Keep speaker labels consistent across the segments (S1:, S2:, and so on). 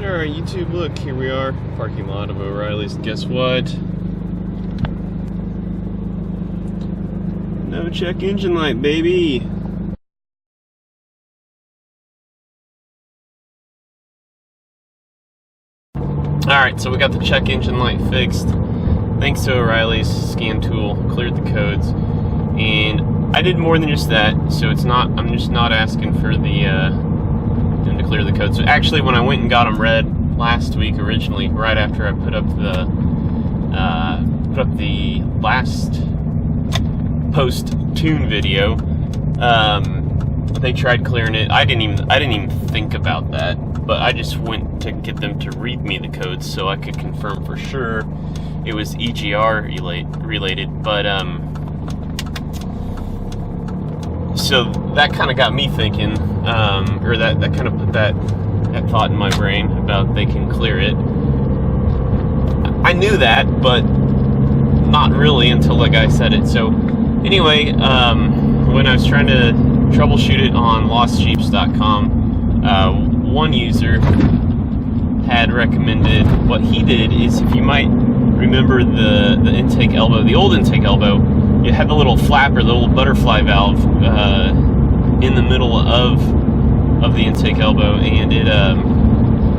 S1: Alright, YouTube, look, here we are, parking lot of O'Reilly's. Guess what? No check engine light, baby! Alright, so we got the check engine light fixed. Thanks to O'Reilly's scan tool, cleared the codes. And I did more than just that, so it's not, I'm just not asking for them to clear the codes. So actually, when I went and got them read last week originally, right after I put up the last post-tune video, they tried clearing it. I didn't even think about that, but I just went to get them to read me the codes so I could confirm for sure it was EGR related. But so that kind of got me thinking, or that kind of put that thought in my brain about they can clear it. I knew that, but not really until the guy said it. So anyway, when I was trying to troubleshoot it on lostjeeps.com, one user had recommended, what he did is, if you might remember the intake elbow, the old intake elbow, you had the little flapper, the little butterfly valve in the middle of the intake elbow, and it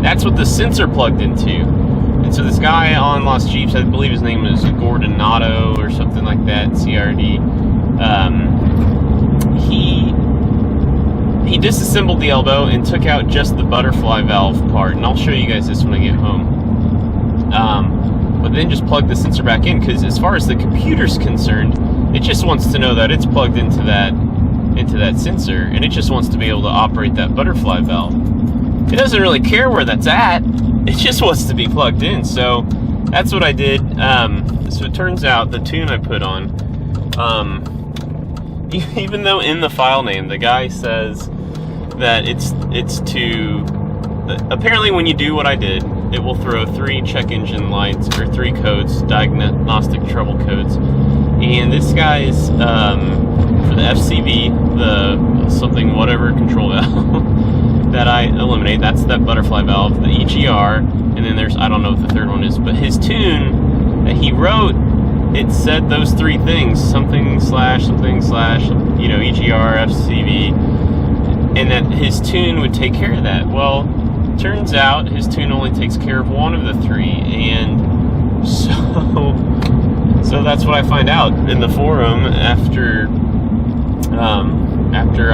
S1: that's what the sensor plugged into. And so this guy on Lost Jeeps, I believe his name is Gordonado or something like that, CRD, he disassembled the elbow and took out just the butterfly valve part, and I'll show you guys this when I get home. But then just plugged the sensor back in, because as far as the computer's concerned, it just wants to know that it's plugged into that sensor, and it just wants to be able to operate that butterfly valve. It doesn't really care where that's at, it just wants to be plugged in. So that's what I did. So it turns out the tune I put on, even though in the file name the guy says that it's to, apparently when you do what I did, it will throw 3 check engine lights, or 3 codes, diagnostic trouble codes. And this guy's, for the FCV, the something whatever control valve that I eliminate, that's that butterfly valve, the EGR, and then there's, I don't know what the third one is, but his tune that he wrote, it said those 3 things, something slash, you know, EGR, FCV, and that his tune would take care of that. Well, turns out his tune only takes care of one of the 3, and so that's what I find out in the forum after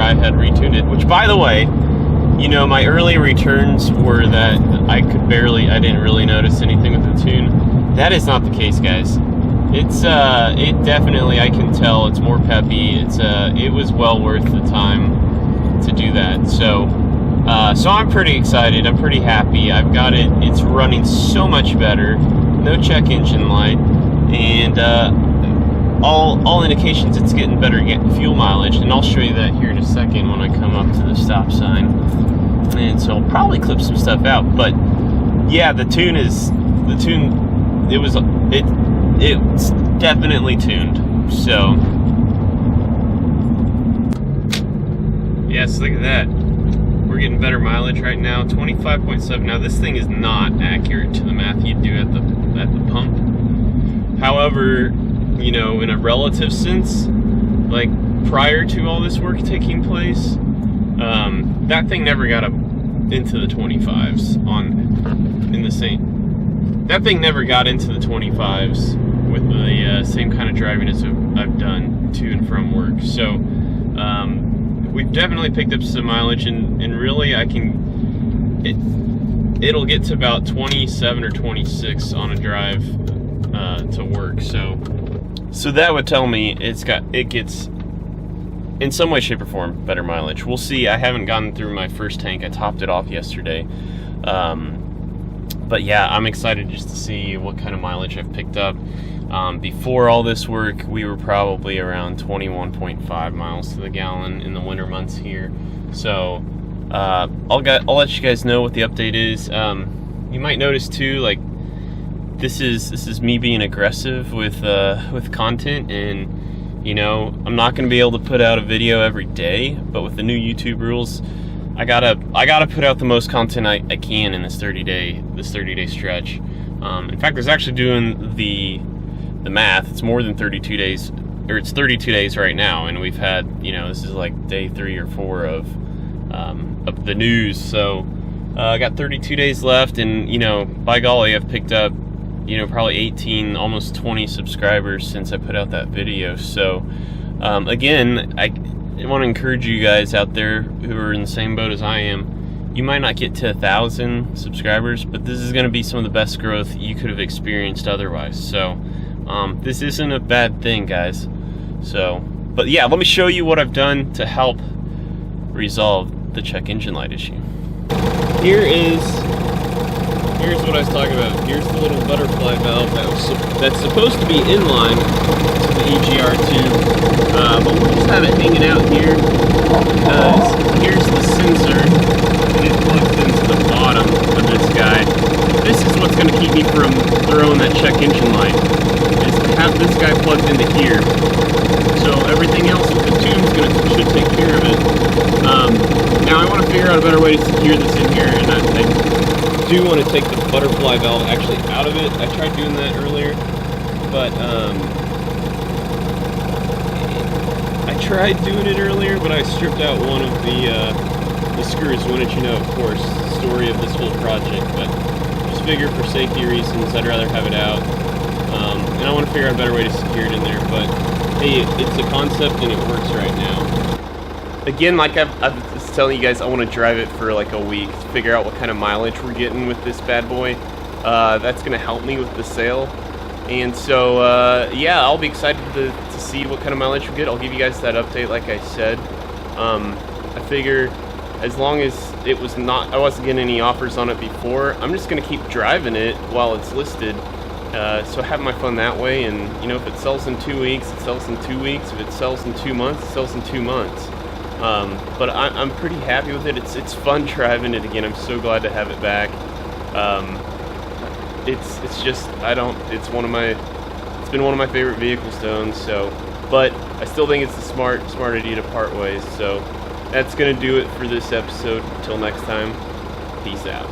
S1: I had retuned it. Which, by the way, you know, my early returns were that I didn't really notice anything with the tune. That is not the case, guys. It's it definitely, I can tell it's more peppy. It was well worth the time to do that. So I'm pretty excited. I'm pretty happy. I've got it. It's running so much better. No check engine light, and all indications it's getting better fuel mileage. And I'll show you that here in a second when I come up to the stop sign. And so I'll probably clip some stuff out. But yeah, it's definitely tuned. So yes, look at that. We're getting better mileage right now, 25.7. Now this thing is not accurate to the math you do at the pump. However, you know, in a relative sense, like prior to all this work taking place, that thing never got up into the 25s that thing never got into the 25s with the same kind of driving as I've done to and from work. So we've definitely picked up some mileage, and really it'll get to about 27 or 26 on a drive to work. So that would tell me it gets, in some way, shape, or form, better mileage. We'll see. I haven't gotten through my first tank. I topped it off yesterday. But yeah, I'm excited just to see what kind of mileage I've picked up. Before all this work, we were probably around 21.5 miles to the gallon in the winter months here. So I'll let you guys know what the update is. You might notice too, like, this is me being aggressive with content, and you know, I'm not going to be able to put out a video every day, but with the new YouTube rules, I gotta put out the most content I can in this 30-day stretch. In fact, I was actually doing the math. It's more than 32 days, or it's 32 days right now, and we've had, you know, this is like day 3 or 4 of the news. So I got 32 days left, and you know, by golly, I've picked up, you know, probably 18, almost 20 subscribers since I put out that video. So again, I want to encourage you guys out there who are in the same boat as I am. You might not get to 1,000 subscribers, but this is going to be some of the best growth you could have experienced otherwise. So this isn't a bad thing, guys. So, but yeah, let me show you what I've done to help resolve the check engine light issue. Here's what I was talking about. Here's the little butterfly valve that's supposed to be in line to the EGR2, but we'll just have it hanging out here because here's the sensor, and it plugs into the bottom of this guy. This is what's going to keep me from throwing that check engine light, is to have this guy plugged into here. So everything else with the tube should take care of it. Now I want to figure out a better way to secure this in here, and I do want to take the butterfly valve actually out of it. I tried doing that earlier, but I stripped out one of the screws. Wanted you to know, of course, the story of this whole project, but just figure for safety reasons I'd rather have it out, and I want to figure out a better way to secure it in there. But hey, it's a concept and it works right now. Again, like I was telling you guys, I want to drive it for like a week to figure out what kind of mileage we're getting with this bad boy. That's going to help me with the sale. And so, yeah, I'll be excited to see what kind of mileage we get. I'll give you guys that update, like I said. I figure as long as I wasn't getting any offers on it before, I'm just going to keep driving it while it's listed. So have my fun that way. And, you know, if it sells in 2 weeks, it sells in 2 weeks. If it sells in 2 months, it sells in 2 months. But I'm pretty happy with it. It's fun driving it again. I'm so glad to have it back. It's just, it's been one of my favorite vehicles to own. So, but I still think it's a smart idea to part ways. So that's gonna do it for this episode. Until next time, peace out.